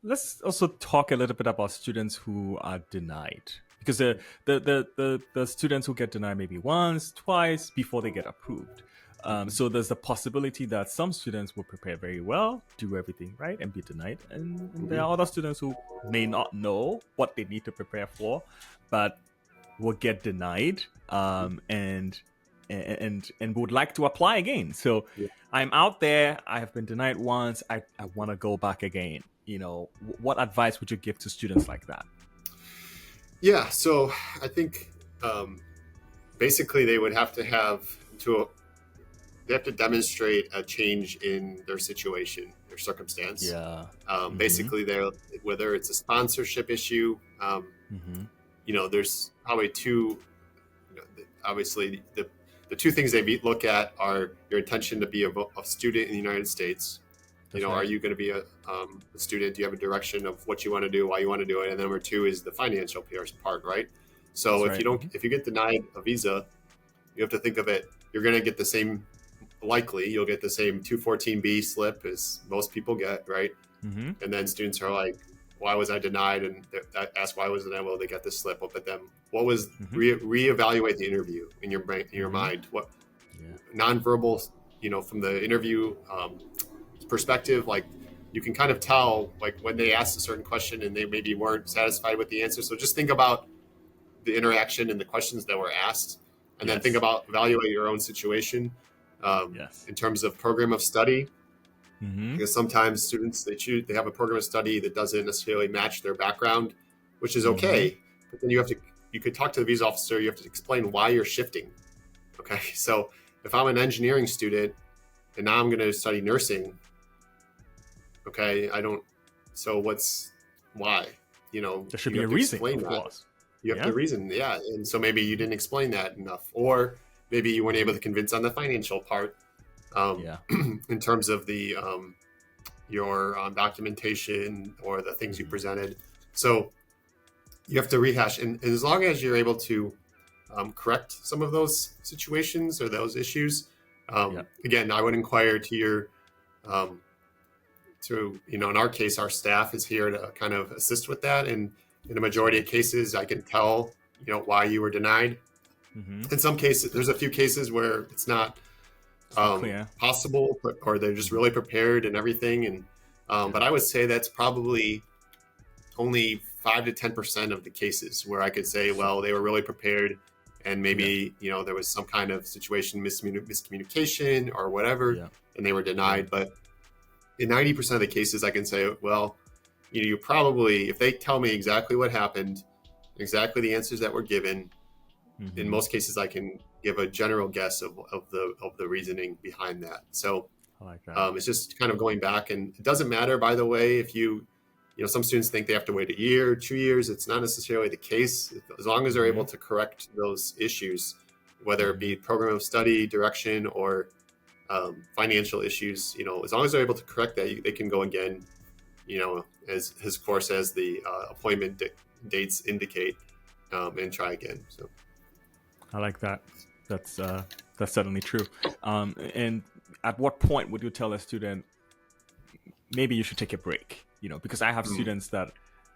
let's also talk a little bit about students who are denied, because the students who get denied maybe once, twice before they get approved. So there's the possibility that some students will prepare very well, do everything right, and be denied, and there Mhm. are other students who may not know what they need to prepare for, but will get denied, and would like to apply again. So Yeah. I'm out there. I have been denied once. I want to go back again. What advice would you give to students like that? Yeah. So I think um, basically they would have to they have to demonstrate a change in their situation, their circumstance. Yeah. Basically, whether it's a sponsorship issue, Mm-hmm. there's probably two. Obviously, the two things they look at are your intention to be a student in the United States. That's Are right. you going to be a student? Do you have a direction of what you want to do, why you want to do it? And then number two is the financial part, right? So That's if you right. don't, if you get denied a visa, you have to think of it. You're going to get the same. Likely, you'll get the same 214B slip as most people get, right? Mm-hmm. And then students are like, "Why was I denied?" And I ask, "Why wasn't I?" Well, they got this slip. But then, what was Mm-hmm. reevaluate the interview in your brain, in your Mm-hmm. mind? What Yeah. nonverbal, from the interview perspective, like you can kind of tell, like when they asked a certain question and they maybe weren't satisfied with the answer. So just think about the interaction and the questions that were asked, and then think Yes. about evaluate your own situation Yes. in terms of program of study, Mm-hmm. because sometimes students they have a program of study that doesn't necessarily match their background, which is Mm-hmm. okay. But then you could talk to the visa officer. You have to explain why you're shifting. Okay, so if I'm an engineering student and now I'm going to study nursing, okay, I don't. So what's why? There should You be a have to reason, explain of that. course. You have Yeah. to reason, yeah. And so maybe you didn't explain that enough, or maybe you weren't able to convince on the financial part, Yeah. in terms of the your documentation or the things you Mm-hmm. presented. So you have to rehash, and as long as you're able to correct some of those situations or those issues, Yeah. again, I would inquire to your um, in our case, our staff is here to kind of assist with that. And in a majority of Certainly. cases, I can tell, why you were denied. Mm-hmm. In some cases, there's a few cases where it's not It's not clear. possible, or they're just Mm-hmm. really prepared and everything. And Yeah. but I would say that's probably only 5 to 10% of the cases where I could say, So, well, they were really prepared, and yeah. maybe there was some kind of situation, miscommunication or whatever, Yeah. and they were Yeah. denied. But in 90% of the cases, I can say, well, you probably, if they tell me exactly what happened, exactly the answers that were given, in Mm-hmm. most cases, I can give a general guess of the reasoning behind that. So I like that. it's just kind of going back, and it doesn't matter, by the way, if some students think they have to wait a year, 2 years. It's not necessarily the case. As long as they're Mm-hmm. able to correct those issues, whether it Mm-hmm. be program of study, direction, or financial issues, as long as they're able to correct that, they can go again, as his course, as the appointment dates indicate, and try again. So I like that. That's certainly true. And at what point would you tell a student maybe you should take a break? Because I have mm, students that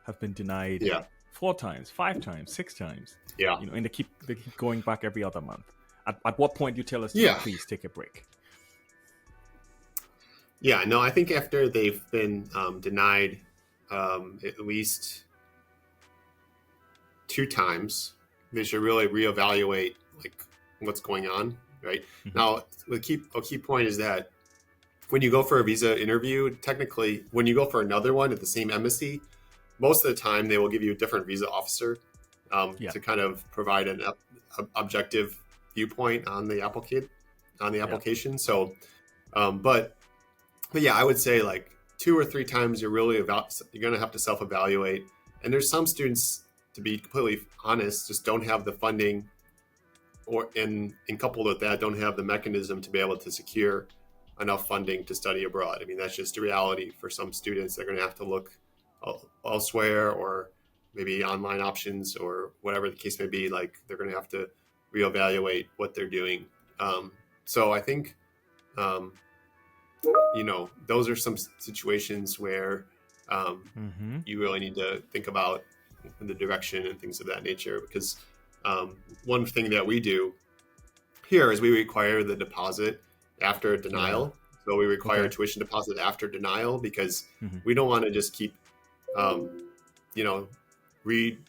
have been denied yeah, 4 times, 5 times, 6 times. yeah, And they keep going back every other month. At what point do you tell a student, yeah, please take a break? yeah. No, I think after they've been denied at least 2 times, they should really reevaluate like what's going on. Right Mm-hmm. now, a key point is that when you go for a visa interview, technically, when you go for another one at the same embassy, most of the time they will give you a different visa officer Yeah. to kind of provide an objective viewpoint on the Yeah. application. So, but yeah, I would say like 2 or 3 times you're going to have to self evaluate. And there's some students, to be completely honest, just don't have the funding, or and coupled with that, don't have the mechanism to be able to secure enough funding to study abroad. I mean, that's just a reality for some students. They're going to have to look elsewhere, or maybe online options, or whatever the case may be. Like, they're going to have to reevaluate what they're doing. So I think, those are some situations where you really need to think about the direction and things of that nature. Because one thing that we do here is we require the deposit after a denial. So we require tuition deposit after denial, because we don't want to just keep,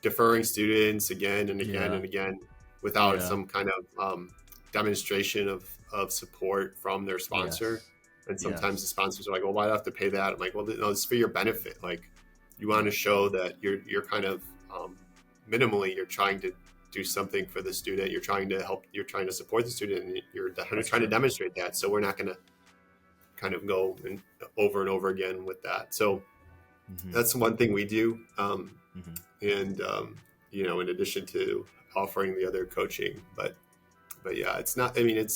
deferring students again and again and again without some kind of demonstration of support from their sponsor. Yes. And sometimes the sponsors are like, well, why do I have to pay that? I'm like, well, no, it's for your benefit. Like, you want to show that you're kind of minimally, you're trying to do something for the student. You're trying to help, you're trying to support the student, and you're trying to demonstrate that. So we're not going to kind of go and over again with that. So that's one thing we do. And, in addition to offering the other coaching, but yeah, it's not, I mean,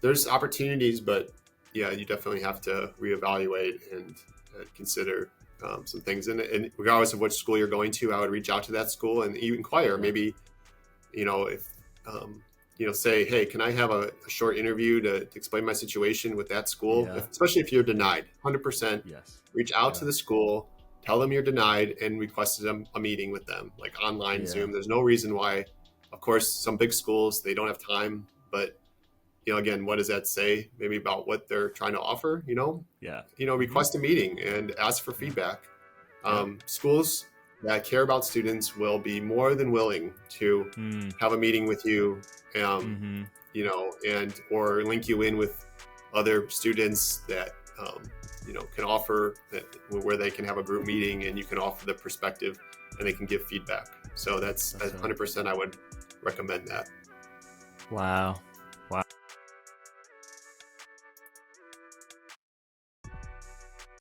there's opportunities, but yeah, you definitely have to reevaluate and consider some things. And regardless of which school you're going to, I would reach out to that school and you inquire, maybe, if, say, hey, can I have a short interview to explain my situation with that school? Especially if you're denied, 100%, reach out to the school, tell them you're denied, and request a meeting with them, like online Zoom. There's no reason why. Of course, some big schools, they don't have time, but again, what does that say? Maybe about what they're trying to offer, request a meeting and ask for feedback. Schools that care about students will be more than willing to have a meeting with you, and or link you in with other students that, can offer that, where they can have a group meeting and you can offer the perspective and they can give feedback. So that's 100%. I would recommend that. Wow.